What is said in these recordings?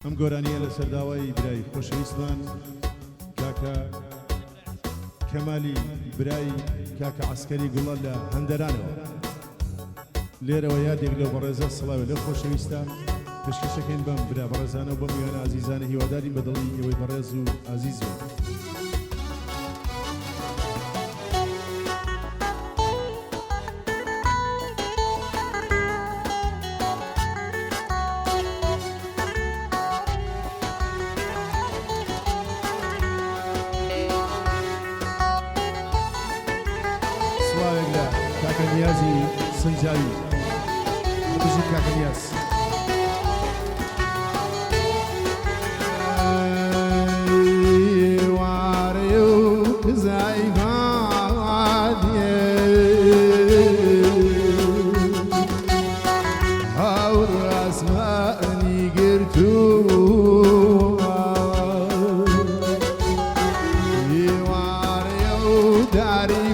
ئەم گۆرانیە لە سەرداوای برای خۆشەویستمان کاکە کەمالی برای کاکە عەسکەری گوڵە لە هەندەرانەوە لێرەوە یادێک لەو بەڕێزە سڵاوێ لەو خۆشەویستە پێشکەشەکەین بەم برا بەڕێزانە و بەم میوانە ئازیزانە هیوادارین بە دڵی ئێوەی بەڕێز و ئازیز بن. کاکە نیازی سنجاوی بژی کاکە نیاز وارێ و کزای بادیێ هەور ئاسمانی گرتووە وارێ و داری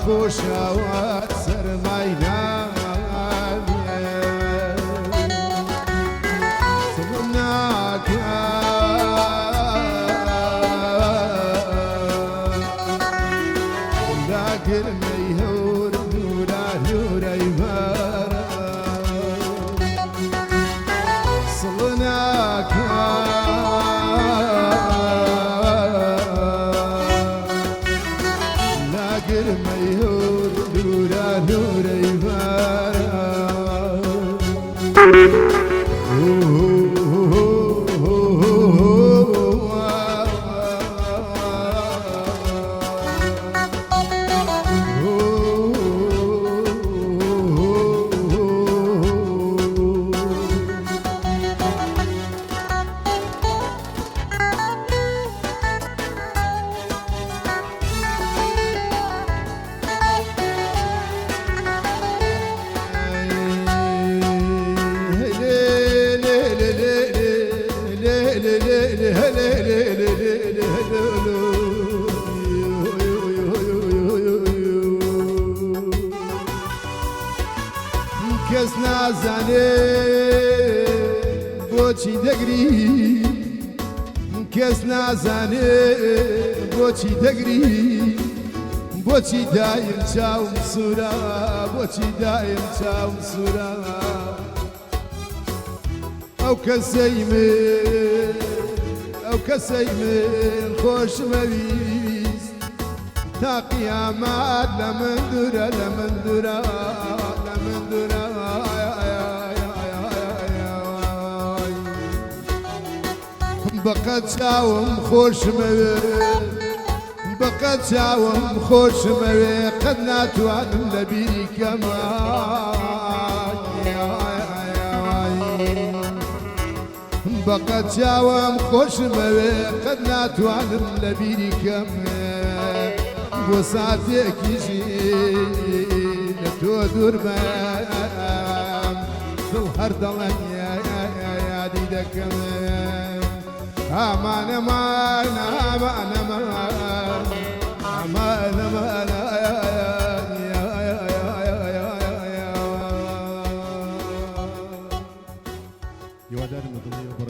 خۆشەوەت سەرمای نامێ سڵم ناکە داگرمەی هەور دوورە لورەی بەرە سڵ ناکە کەس نازانێ بۆچی دەگری کەس نازانێ بۆچی دەگری بۆچی دایم چاوم سوورە بۆچی دایم چاوم سوورە ئەو کەسەی من خۆشمەویست تا قیامەت لە من دوورە لە من دوورە لە من دوورە بەقەت چاوم خۆشمەوێ بەقەت چاوم خۆشمەوێ قەت ناتوانم لە بیری کەمە بقت چاوم خۆشمەوێ قەت ناتوانم لە بیری کەم بۆ ساتێکیژی لە تۆ دوورمەم دڵ هەر دەڵێن یادی دەکەم ئامانەمان ئامانەمان ئامانەمان